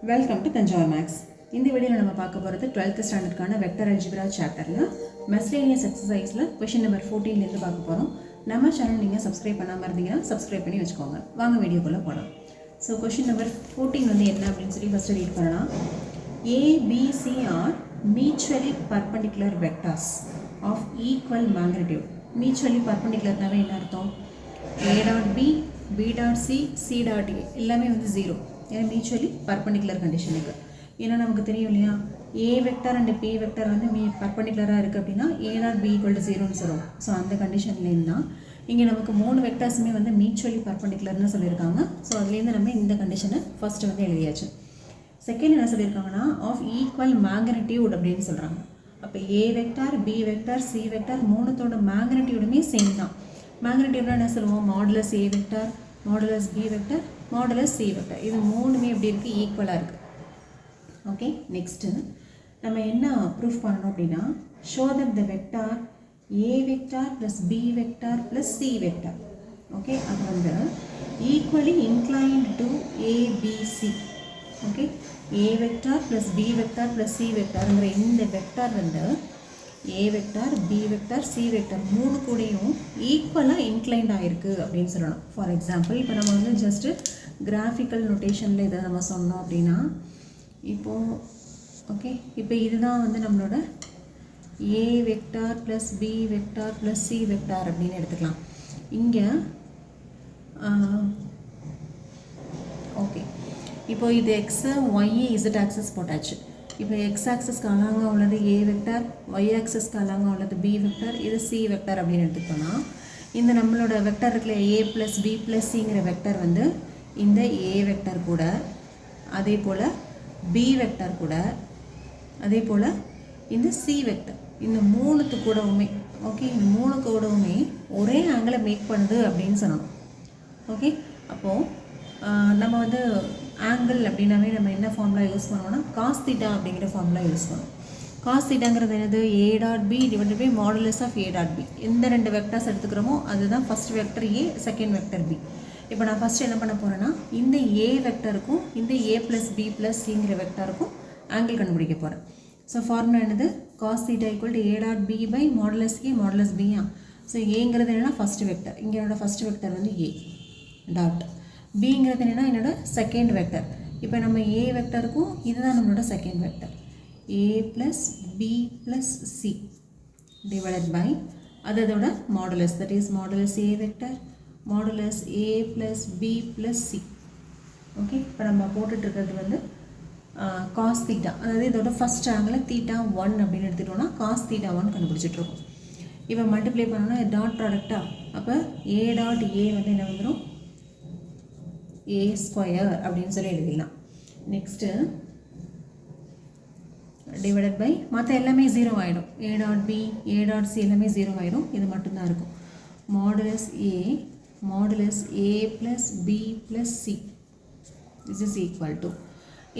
Welcome to Thanjavur maths. இந்த வீடியோவில் நம்ம பார்க்க போகிறது 12th ஸ்டாண்டர்டுக்கான வெக்டர் அல்ஜிப்ரா சாப்டரில் மெஸ்லேனியஸ் எக்ஸசைஸில் கொஷின் நம்பர் 14லேருந்து பார்க்க போகிறோம். நம்ம சேனல் நீங்கள் சப்ஸ்கிரைப் பண்ணாமல் இருந்தீங்கன்னா சப்ஸ்கிரைப் பண்ணி வச்சுக்கோங்க. வாங்க வீடியோக்குள்ளே போகலாம். ஸோ கொஷின் நம்பர் 14 வந்து என்ன அப்படின்னு சொல்லி ஃபஸ்ட்டு ரீட் பண்ணலாம். ABC are mutually perpendicular vectors of equal magnitude. mutually perpendicularனாவே என்ன அர்த்தம்? A dot B, B dot C, C dot A எல்லாமே வந்து 0. ஏன்னா மியூச்சுவலி பர்பண்டிகுலர் கண்டிஷனுக்கு. ஏன்னா நமக்கு தெரியும் இல்லையா, A vector and B vector வந்து பர்பண்டிகுலராக இருக்குது அப்படின்னா A dot B equal to 0ன்னு சொல்லுவோம். ஸோ அந்த கண்டிஷன்லேருந்து தான் இங்கே நமக்கு 3 வெக்டர்ஸுமே வந்து மியூச்சுவலி பர்பண்டிகுலர்னு சொல்லியிருக்காங்க. ஸோ அதுலேருந்து நம்ம இந்த கண்டிஷனை ஃபஸ்ட்டு வந்து எழுதியாச்சு. செகண்ட் என்ன சொல்லியிருக்காங்கன்னா ஆஃப் ஈக்குவல் மேக்னிடியூட் அப்படின்னு சொல்கிறாங்க. அப்போ A vector, B vector, C vector மூணுத்தோட மேக்னிடியூடுமே சேம் தான். மேக்னிடியூட்னா என்ன சொல்லுவோம்? Modulus A vector, modulus B vector, modulus C vector. இது மூணுமே எப்படி இருக்குது? ஈக்குவலாக இருக்குது. ஓகே, நெக்ஸ்ட்டு நம்ம என்ன ப்ரூஃப் பண்ணணும் அப்படின்னா, show that the vector A vector plus B vector plus C vector, okay, அது வந்து equally inclined to A B C. Okay, A vector plus B vector plus C வெக்டாருங்கிற இந்த வெக்டார் வந்து A vector, B vector, C vector மூணு கூடையும் ஈக்குவலாக inclined ஆகிருக்கு அப்படின்னு சொல்லணும். ஃபார் எக்ஸாம்பிள் இப்போ நம்ம வந்து ஜஸ்ட்டு கிராஃபிக்கல் நோட்டேஷனில் இதை நம்ம சொன்னோம் அப்படின்னா, இப்போது ஓகே, இப்போ இதுதான் வந்து நம்மளோட A vector plus B vector plus C vector அப்படின்னு எடுத்துக்கலாம். இங்கே ஓகே, இப்போ இது எக்ஸு, ஒய், இசட் ஆக்சஸ் போட்டாச்சு. இப்போ எக்ஸ் ஆக்சஸ்க்கு அலாங்க உள்ளது ஏ வெக்டார், ஒய் ஆக்சஸ்க்கு அலாங்க உள்ளது பி வெக்டார், இது சி வெக்டார் அப்படின்னு எடுத்துக்கிட்டோன்னா, இந்த நம்மளோட வெக்டார் இருக்குல்ல ஏ ப்ளஸ் பி ப்ளஸ் சிங்கிற வெக்டார் வந்து இந்த ஏ வெக்டார் கூட, அதே போல் பி வெக்டார் கூட, அதே போல் இந்த சி வெக்டார், இந்த மூணுத்து கூடவுமே ஓகே, இந்த மூணு கூடவுமே ஒரே ஆங்கிளை மேக் பண்ணுது அப்படின்னு சொல்லணும். ஓகே, அப்போது நம்ம வந்து ஆங்கிள் அப்படின்னாவே நம்ம என்ன ஃபார்முலா யூஸ் பண்ணுவோம்னா காஸ் தீட்டா அப்படிங்கிற ஃபார்முலா யூஸ் பண்ணுவோம். காஸ் தீட்டாங்கிறது என்னது? A dot B divided by modulus of A dot B. எந்த ரெண்டு வெக்டர்ஸ் எடுத்துக்கிறோமோ அதுதான் first vector A, second vector B. இப்போ நான் ஃபஸ்ட்டு என்ன பண்ண போகிறேன்னா, இந்த ஏ வெக்டருக்கும் இந்த ஏ ப்ளஸ் பி ப்ளஸ் சிங்கிற வெக்டருக்கும் ஆங்கிள் கண்டுபிடிக்க போகிறேன். ஸோ ஃபார்முலா என்னது? Cos theta equal to A dot B by modulus A modulus பியா. ஸோ ஏங்கிறது என்னென்னா ஃபஸ்ட்டு வெக்டர், இங்கே என்னோடய ஃபஸ்ட்டு வெக்டர் வந்து ஏ டாட், பிங்கிறது என்னென்னா என்னோட செகண்ட் வெக்டர். இப்போ நம்ம ஏ வெக்டருக்கும் இதுதான் நம்மளோட second vector, A plus B plus C divided by அதோட modulus, that is modulus A vector modulus A plus B plus C. Okay, இப்போ நம்ம போட்டுட்ருக்கிறது வந்து காஸ் தீட்டா, அதாவது இதோட ஃபஸ்ட் ஆங்கிள் தீட்டா 1 அப்படின்னு எடுத்துகிட்டோன்னா காஸ் தீட்டா 1 கண்டுபிடிச்சிட்ருக்கோம். இப்போ மல்டிப்ளை பண்ணோன்னா டாட் ப்ராடக்டாக, அப்போ ஏ டாட் ஏ வந்து என்ன வந்துடும்? ஏ ஸ்கொயர் அப்படின்னு சொல்லி எழுதிடலாம். நெக்ஸ்ட்டு டிவைடட் பை மற்ற எல்லாமே 0 ஆகிடும். A dot B, A dot C எல்லாமே 0 ஆகிடும். இது மட்டும்தான் இருக்கும். Modulus A plus B plus C this is equal to,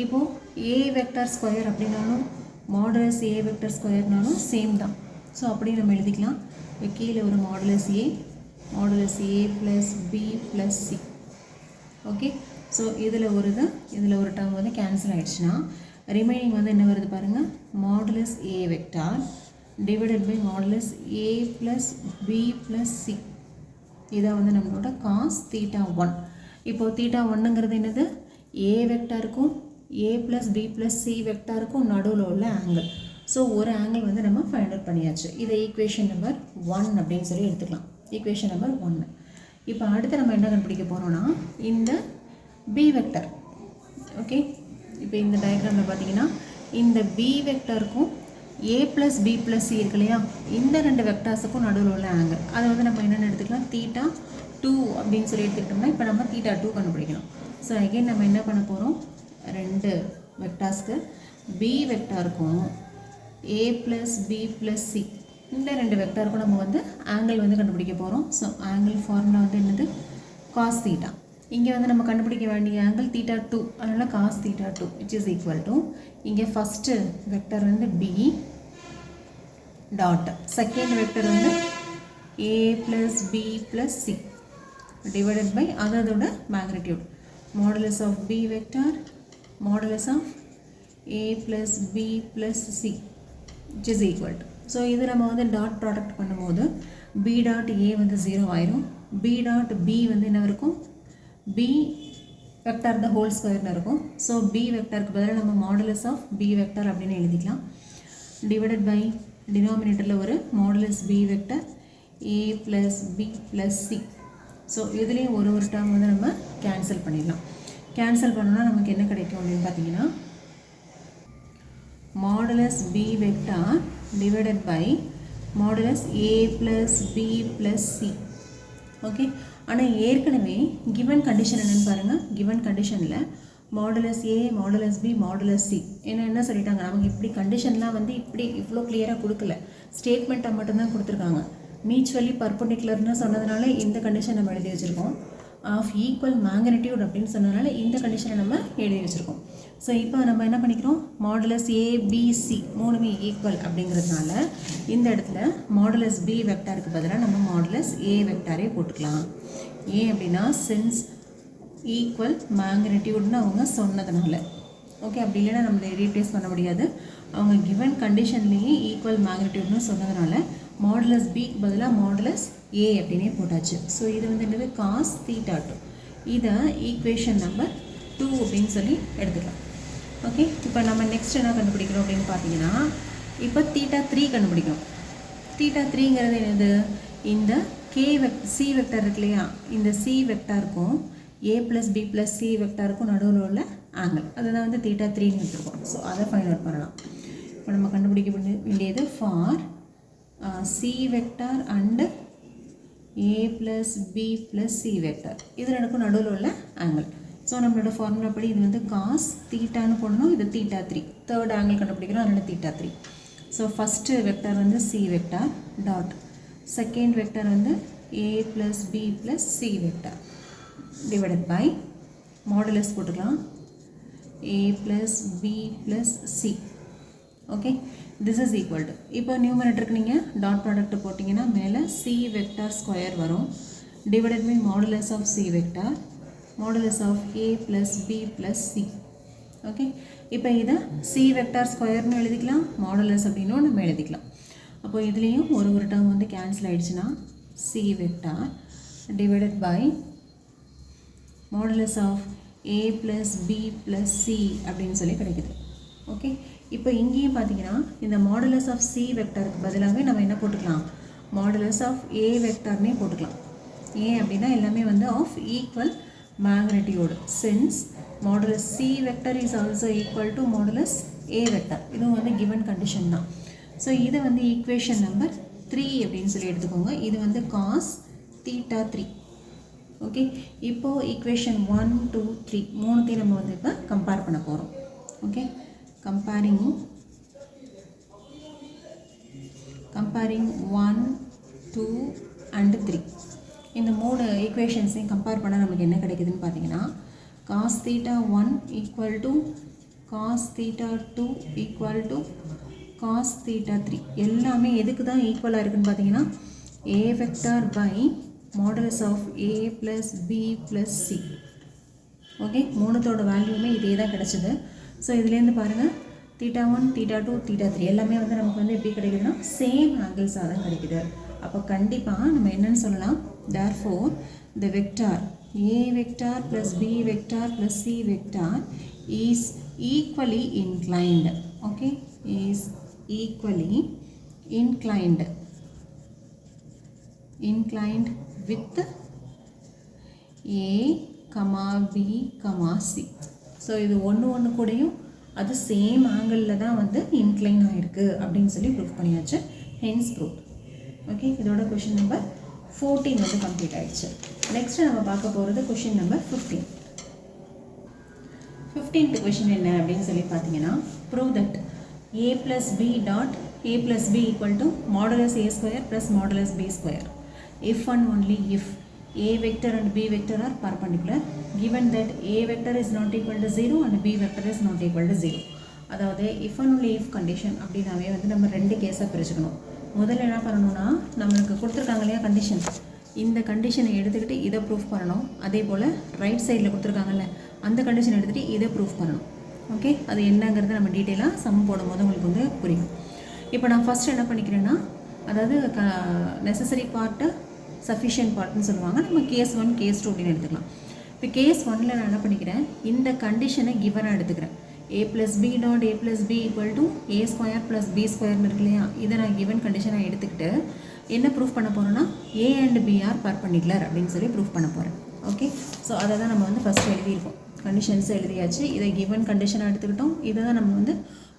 இப்போது ஏ வெக்டர் ஸ்கொயர் அப்படின்னாலும் மாடுலஸ் ஏ வெக்டர் ஸ்கொயர்னாலும் சேம் தான். ஸோ அப்படி நம்ம எழுதிக்கலாம். கீழே ஒரு modulus A plus B plus C. Okay, so இதில் ஒரு டேர்ம் வந்து கேன்சல் ஆகிடுச்சுன்னா ரிமைனிங் வந்து என்ன வருது பாருங்கள், modulus A vector divided by modulus A plus B plus C. இதான் வந்து நம்மளோட காஸ் தீட்டா 1. இப்போது தீட்டா 1ங்கிறது என்னது? ஏ வெக்டாருக்கும் ஏ ப்ளஸ் பி ப்ளஸ் சி வெக்டாருக்கும் நடுவில் உள்ள ஆங்கிள். ஸோ ஒரு ஆங்கிள் வந்து நம்ம ஃபைண்ட் அவுட் பண்ணியாச்சு. இதை ஈக்குவேஷன் நம்பர் 1 அப்படின்னு சொல்லி எடுத்துக்கலாம். Equation number 1. இப்போ அடுத்து நம்ம என்ன கண்டுபிடிக்க போகிறோம்னா இந்த பி வெக்டர். ஓகே, இப்போ இந்த டயக்ராமில் பார்த்தீங்கன்னா இந்த பி வெக்டருக்கும் ஏ ப்ளஸ் பி ப்ளஸ் சி இருக்கு இல்லையா, இந்த ரெண்டு வெக்டார்ஸுக்கும் நடுவில் உள்ள ஆங்கிள் அதை வந்து நம்ம என்னென்னு எடுத்துக்கலாம்? தீட்டா 2 அப்படின்னு சொல்லி எடுத்துக்கிட்டோம்னா இப்போ நம்ம தீட்டா 2 கண்டுபிடிக்கணும். ஸோ அகெயின் நம்ம என்ன பண்ண போகிறோம்? ரெண்டு வெக்டார்ஸ்க்கு பி வெக்டாருக்கும் ஏ ப்ளஸ் பி ப்ளஸ் சி இந்த ரெண்டு வெக்டருக்கும் நம்ம வந்து ஆங்கிள் வந்து கண்டுபிடிக்க போகிறோம். ஸோ ஆங்கிள் ஃபார்முலா வந்து என்னது? Cos theta. இங்கே வந்து நம்ம கண்டுபிடிக்க வேண்டிய ஆங்கிள் தீட்டா 2, அதனால் cos theta 2 which is equal to, இங்கே ஃபஸ்ட்டு வெக்டர் வந்து பி டாட், செகண்ட் வெக்டர் வந்து A plus B plus C divided by அதோட magnitude modulus of b vector modulus of a plus b plus c which is equal to. So இது நம்ம வந்து dot product பண்ணும்போது b dot a வந்து 0 ஆயிரும், b dot b வந்து என்ன இருக்கும், b வெக்டார் த ஹோல் ஸ்கொயர்னு இருக்கும். ஸோ b வெக்டாருக்கு பதிலாக நம்ம மாடுலஸ் ஆஃப் b வெக்டார் அப்படின்னு எழுதிக்கலாம். டிவைடட் பை டினாமினேட்டரில் ஒரு modulus b vector a plus b plus c. So இதுலேயும் ஒரு டேர்ம் வந்து நம்ம கேன்சல் பண்ணிடலாம். கேன்சல் பண்ணோன்னா நமக்கு என்ன கிடைக்கும் அப்படின்னு பார்த்தீங்கன்னா modulus b vector divided by modulus a plus b plus c. Okay, ஆனால் ஏற்கனவே given condition என்னன்னு பாருங்கள். given conditionல modulus a, modulus b, modulus c என்ன சொல்லிட்டாங்க, நமக்கு இப்படி கண்டிஷன்லாம் வந்து இப்படி இவ்வளோ கிளியராக கொடுக்கல, ஸ்டேட்மெண்ட்டை மட்டும்தான் கொடுத்துருக்காங்க. மியூச்சுவலி பர்பண்டிகுலர்னு சொன்னதுனால இந்த கண்டிஷன் நம்ம எழுதி வச்சுருக்கோம். ஆஃப் ஈக்குவல் மேக்னிடியூட் அப்படின்னு சொன்னதுனால இந்த கண்டிஷனை நம்ம எழுதி வச்சுருக்கோம். ஸோ இப்போ நம்ம என்ன பண்ணிக்கிறோம், மாடுலஸ் ஏபிசி மூணுமே ஈக்குவல் அப்படிங்கிறதுனால இந்த இடத்துல மாடுலஸ் பி வெக்டாருக்கு பதிலாக நம்ம மாடுலஸ் ஏ வெக்டாரே போட்டுக்கலாம். ஏன் அப்படின்னா சென்ஸ் ஈக்குவல் மேக்னிடியூட்னு அவங்க சொன்னதுனால. ஓகே, அப்படி இல்லைன்னா நம்மளை ரீப்ளேஸ் பண்ண முடியாது. அவங்க கிவன் கண்டிஷன்லேயே ஈக்குவல் மேக்னிடியூட்னு சொன்னதுனால மாடுலஸ் பிக்கு பதிலாக மாடுலஸ் ஏ அப்படின்னே போட்டாச்சு. ஸோ இது வந்து என்னது காஸ் தீட்டா 2. இதை ஈக்குவேஷன் நம்பர் 2 அப்படின்னு சொல்லி எடுத்துக்கலாம். ஓகே, இப்போ நம்ம நெக்ஸ்ட் என்ன கண்டுபிடிக்கிறோம் அப்படின்னு பார்த்தீங்கன்னா இப்போ தீட்டா 3 கண்டுபிடிக்கிறோம். தீட்டா 3ங்கிறது என்னது, இந்த சி வெக்டார் இருக்கு இல்லையா, இந்த சி வெக்டாருக்கும் a + b + c வெக்டாருக்கும் நடுவில் உள்ள ஆங்கிள், அதுதான் வந்து தீட்டா 3ன்னு எடுத்துருக்கோம். ஸோ அதை ஃபைண்ட் அவுட் பண்ணலாம். இப்போ நம்ம கண்டுபிடிக்க வேண்டியது for C vector and a plus b plus c vector, இது ரெண்டுக்கும் நடுவில் உள்ள ஆங்கிள். ஸோ நம்மளோட ஃபார்முலா படி இது வந்து காஸ் தீட்டான்னு போடணும், இது தீட்டா 3, தேர்ட் ஆங்கிள் கண்டுபிடிக்கிறோம், அதனால் தீட்டா 3. ஸோ ஃபஸ்ட்டு வெக்டார் வந்து C vector dot, second vector வந்து a plus b plus c vector divided by modulus போட்டுக்கலாம் a plus b plus c. Okay, this is equal to, இப்போ நியூமரேட்டருக்கு நீங்கள் dot product போட்டிங்கன்னா மேலே சி வெக்டார் ஸ்கொயர் வரும், divided by modulus of C vector modulus of A plus B plus C. Okay, இப்போ இதை C vector ஸ்கொயர்னு எழுதிக்கலாம், மாடுலஸ் அப்படின்னும் நம்ம எழுதிக்கலாம். அப்போ இதுலேயும் ஒரு டேர்ம் வந்து கேன்சல் ஆகிடுச்சுன்னா C vector divided by modulus of A plus B plus C அப்படின்னு சொல்லி கிடைக்குது. ஓகே, இப்போ இங்கேயும் பார்த்தீங்கன்னா இந்த மாடுலஸ் ஆஃப் சி வெக்டாருக்கு பதிலாகவே நம்ம என்ன போட்டுக்கலாம், மாடுலஸ் ஆஃப் ஏ வெக்டார்னே போட்டுக்கலாம். ஏன் அப்படின்னா எல்லாமே வந்து of equal magnitude, since modulus C vector is also equal to modulus A vector, இதுவும் வந்து கிவன் கண்டிஷன் தான். ஸோ இதை வந்து ஈக்குவேஷன் நம்பர் 3 அப்படின்னு சொல்லி எடுத்துக்கோங்க. இது வந்து காஸ் தீட்டா 3. ஓகே, இப்போது ஈக்குவேஷன் 1, 2, 3 மூணுத்தையும் நம்ம வந்து இப்போ கம்பேர் பண்ண போகிறோம். ஓகே, comparing 1, 2 and 3 இந்த மூணு ஈக்குவேஷன்ஸையும் கம்பேர் பண்ண நமக்கு என்ன கிடைக்குதுன்னு பார்த்தீங்கன்னா cos theta 1 equal to cos theta 2 equal to cos theta 3 எல்லாமே எதுக்கு தான் ஈக்குவலாக இருக்குன்னு பார்த்தீங்கன்னா a vector by modulus of a plus b plus c. Okay, மூணுத்தோட வேல்யூமே இதே தான் கிடச்சிது. ஸோ இதுலேருந்து பாருங்கள் தீட்டா 1, தீட்டா 2, தீட்டா 3 எல்லாமே வந்து நமக்கு வந்து எப்படி கிடைக்குதுன்னா சேம் ஆங்கிள்ஸாக தான் கிடைக்குது. அப்போ கண்டிப்பாக நம்ம என்னென்னு சொல்லலாம், therefore the vector a vector plus b vector plus c vector is equally inclined. Okay, is equally inclined with a, b, c. So இது ஒன்று கூடயும் அது சேம் ஆங்கிளில் தான் வந்து இன்க்ளைன் ஆகிருக்கு அப்படின்னு சொல்லி ப்ரூஃப் பண்ணியாச்சு. Hence proof. ஓகே, இதோட கொஷின் நம்பர் 14 வந்து கம்ப்ளீட் ஆகிடுச்சு. நெக்ஸ்ட்டு நம்ம பார்க்க போகிறது கொஷின் நம்பர் 15. 15th கொஷின் என்ன அப்படின்னு சொல்லி பார்த்தீங்கன்னா prove that a plus b dot a plus b equal to modulus a square plus modulus b square if and only if a vector and b vector are perpendicular given that a vector is not equal to 0 and b vector is not equal to 0. அதாவது if and only if condition அப்படின்னாவே வந்து நம்ம ரெண்டு கேஸாக பிரிச்சுக்கணும். முதல்ல என்ன பண்ணணும்னா நம்மளுக்கு கொடுத்துருக்காங்க இல்லையா கண்டிஷன், இந்த கண்டிஷனை எடுத்துக்கிட்டு இதை ப்ரூஃப் பண்ணணும். அதே போல் ரைட் சைடில் கொடுத்துருக்காங்கல்ல அந்த கண்டிஷன் எடுத்துகிட்டு இதை ப்ரூஃப் பண்ணணும். ஓகே, அது என்னங்கிறது நம்ம டீட்டெயிலாக சம் போடும்போது உங்களுக்கு வந்து புரியும். இப்போ நான் ஃபஸ்ட்டு என்ன பண்ணிக்கிறேன்னா, அதாவது நெசசரி பார்ட்டு சஃபிஷியன்ட் பார்ட்னு சொல்லுவாங்க. நம்ம கேஸ் 1 கேஸ் 2 அப்படின்னு எடுத்துக்கலாம். இப்போ கேஸ் 1ல் நான் என்ன பண்ணிக்கிறேன், இந்த கண்டிஷனை கிவனாக எடுத்துக்கிறேன். a + b dot a + b = a² + b² இருக்கு இல்லையா, இதை நான் கிவன் கண்டிஷனாக எடுத்துக்கிட்டு என்ன ப்ரூஃப் பண்ண போகிறோன்னா a and b are perpendicular அப்படின்னு சொல்லி ப்ரூஃப் பண்ண போகிறேன். ஓகே, ஸோ அதை தான் நம்ம வந்து ஃபஸ்ட்டு எழுதியிருக்கோம். கண்டிஷன்ஸ் எழுதியாச்சு. இதை கிவன் கண்டிஷனாக எடுத்துக்கிட்டோம். இதை தான் நம்ம வந்து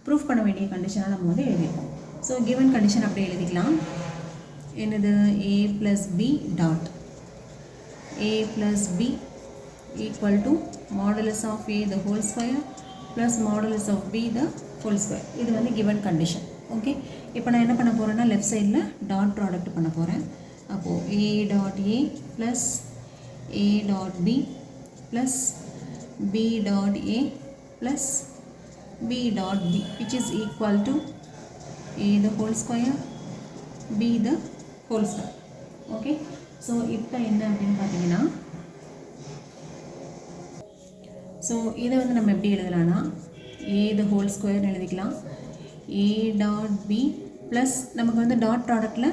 ப்ரூஃப் பண்ண வேண்டிய கண்டிஷனாக நம்ம வந்து எழுதியிருக்கோம். ஸோ கிவன் கண்டிஷன் அப்படியே எழுதிக்கலாம். என்னது, a + b dot a + b = modulus of a the whole square plus modulus of b the whole square. இது வந்து given condition. ஓகே, இப்போ நான் என்ன பண்ண போகிறேன்னா லெஃப்ட் சைடில் டாட் ப்ராடக்ட் பண்ண போகிறேன். அப்போது a dot a plus a dot b plus b dot a plus b dot b which is equal to a the whole square b the whole square. Okay, so இப்போ என்ன அப்படின்னு பார்த்தீங்கன்னா, so இதை வந்து நம்ம எப்படி எழுதலாம்னா a the whole square எழுதிக்கலாம். a டாட் b ப்ளஸ் நமக்கு வந்து டாட் ப்ராடக்டில்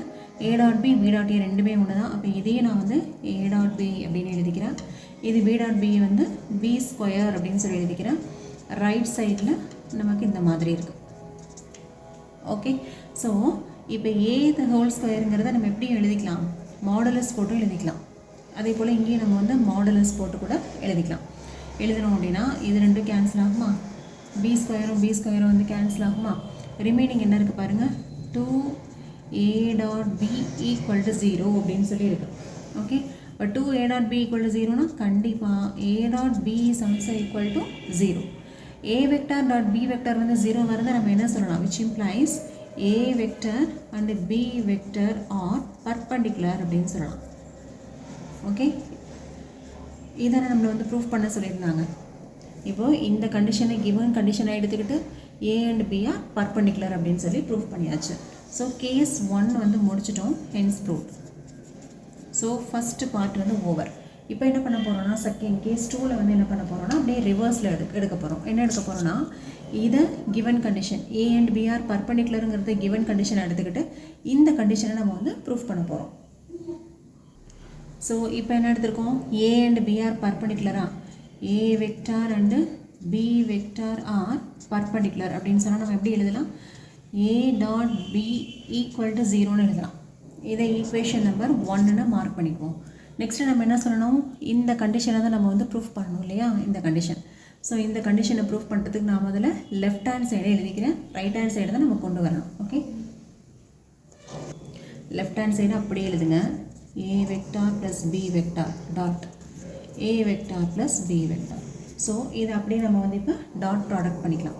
a dot b b dot a ரெண்டுமே ஒன்று தான். அப்போ இதையே நான் வந்து a டாட் b அப்படின்னு எழுதிக்கிறேன். இது b டாட் b வந்து b² அப்படின்னு சொல்லி எழுதிக்கிறேன். ரைட் சைடில் நமக்கு இந்த மாதிரி இருக்குது. ஓகே, ஸோ இப்போ a the whole squareங்கிறத நம்ம எப்படி எழுதிக்கலாம், மாடுலஸ் போட்டு எழுதிக்கலாம். அதே போல் இங்கேயும் நம்ம வந்து மாடுலஸ் போட்டு கூட எழுதிக்கலாம். எழுதணும் அப்படின்னா இது ரெண்டும் கேன்சல் ஆகுமா, b² வந்து கேன்சல் ஆகுமா, ரிமைனிங் என்ன இருக்குது பாருங்கள், 2a டாட் b = 0 அப்படின்னு சொல்லி இருக்குது. ஓகே, இப்போ 2a டாட் b = 0னா கண்டிப்பாக a dot b is also equal to 0. a vector dot b vector வந்து 0 வருது. நம்ம என்ன சொல்லலாம், which implies a vector and b vector are perpendicular அப்படின்னு சொல்லலாம். ஓகே, இதை நம்மளை வந்து ப்ரூஃப் பண்ண சொல்லியிருந்தாங்க. இப்போது இந்த கண்டிஷனை கிவன் கண்டிஷனை எடுத்துக்கிட்டு a and b are perpendicular அப்படின்னு சொல்லி ப்ரூஃப் பண்ணியாச்சு. ஸோ கேஸ் 1 வந்து முடிச்சிட்டோம், hence proof. So first part வந்து ஓவர். இப்போ என்ன பண்ண போகிறோம்னா செகண்ட் கேஸ் 2ல் வந்து என்ன பண்ண போகிறோம்னா அப்படியே ரிவர்ஸில் எடுக்க போகிறோம். என்ன எடுக்க போகிறோம்னா இதை given condition a and b are perpendicularங்கிறத கிவன் கண்டிஷனை எடுத்துக்கிட்டு இந்த கண்டிஷனை நம்ம வந்து ப்ரூஃப் பண்ண போகிறோம். ஸோ இப்போ என்ன எடுத்திருக்கோம், a and b are perpendicular. a vector and b vector are perpendicular அப்படின்னு சொன்னால் நம்ம எப்படி எழுதலாம், a டாட் b = 0ன்னு எழுதலாம். இதை ஈக்குவேஷன் நம்பர் 1ன்னு மார்க் பண்ணிக்குவோம். நெக்ஸ்ட்டு நம்ம என்ன சொல்லணும், இந்த கண்டிஷனை தான் நம்ம வந்து ப்ரூஃப் பண்ணணும் இல்லையா, இந்த கண்டிஷன். ஸோ இந்த கண்டிஷனை ப்ரூஃப் பண்ணுறதுக்கு நான் முதல்ல லெஃப்ட் ஹேண்ட் சைடை எழுதிக்கிறேன், ரைட் ஹேண்ட் சைடு தான் நம்ம கொண்டு வரணும். ஓகே, லெஃப்ட் ஹேண்ட் சைடு அப்படியே எழுதுங்க, a vector plus b vector dot a vector plus b vector. So இதை அப்படியே நம்ம வந்து இப்போ டாட் ப்ராடக்ட் பண்ணிக்கலாம்.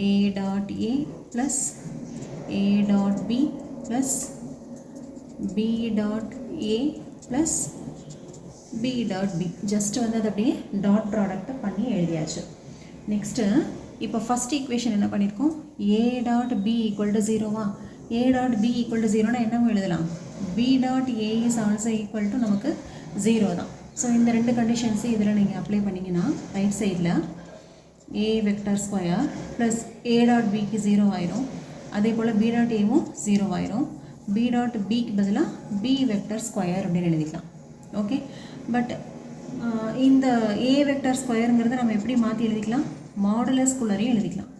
a dot a plus a dot b plus b dot a plus b dot b. Just வந்து அதை அப்படியே டாட் ப்ராடக்ட்டை பண்ணி எழுதியாச்சு. நெக்ஸ்ட்டு இப்போ ஃபஸ்ட் ஈக்குவேஷன் என்ன பண்ணியிருக்கோம், a dot b = 0வா, a dot b = 0னா என்னவும் எழுதலாம், b dot a is also equal to நமக்கு 0 தான். ஸோ இந்த ரெண்டு கண்டிஷன்ஸு இதில் நீங்கள் அப்ளை பண்ணிங்கன்னா ரைட் சைடில் a vector square plus a dot பிக்கு 0 ஆயிரும். அதே போல் b டாட் ஏவும் 0 ஆயிரும். b டாட் பிக்கு பதிலாக b வெக்டார் ஸ்கொயர் அப்படின்னு எழுதிக்கலாம். ஓகே, பட் இந்த a வெக்டார் ஸ்கொயருங்கிறத நம்ம எப்படி மாற்றி எழுதிக்கலாம், மாடுலஸ்குள்ளரையும் எழுதிக்கலாம்,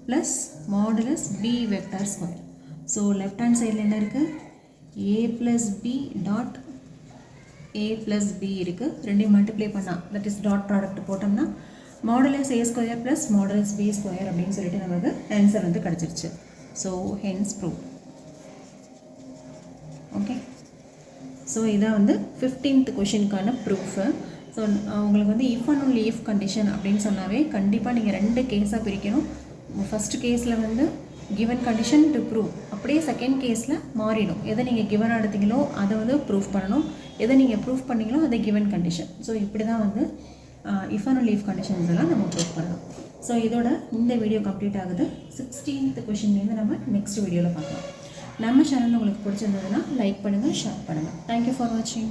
plus modulus b vector square. So left hand சைடில் என்ன இருக்குது, a plus b dot a plus b இருக்குது. ரெண்டையும் மல்டிப்ளை பண்ணால் தட் இஸ் டாட் ப்ராடக்ட் போட்டோம்னா modulus a square plus modulus b square அப்படின்னு சொல்லிட்டு நமக்கு ஆன்சர் வந்து கிடச்சிருச்சு. So hence prove. Okay, so இதான் வந்து 15th கொஷினுக்கான ப்ரூஃபு. ஸோ உங்களுக்கு வந்து if and only if condition அப்படின்னு சொன்னாவே கண்டிப்பாக நீங்கள் ரெண்டு கேஸாக பிரிக்கணும். ஃபஸ்ட்டு கேஸில் வந்து கிவன் கண்டிஷன் டு ப்ரூவ், அப்படியே செகண்ட் கேஸில் மாறிடும். எதை நீங்கள் கிவன் எடுத்தீங்களோ அதை வந்து ப்ரூஃப் பண்ணணும், எதை நீங்கள் ப்ரூஃப் பண்ணீங்களோ அதை கிவன் கண்டிஷன். ஸோ இப்படி தான் வந்து if and only if conditions எல்லாம் நம்ம ப்ரூஃப் பண்ணலாம். ஸோ இதோட இந்த வீடியோ கம்ப்ளீட் ஆகுது. 16th கொஷின்லேருந்து நம்ம நெக்ஸ்ட் வீடியோவில் பார்க்கலாம். நம்ம சேனல் உங்களுக்கு பிடிச்சிருந்ததுன்னா லைக் பண்ணுங்கள், ஷேர் பண்ணுங்கள். தேங்க்யூ ஃபார் வாட்சிங்.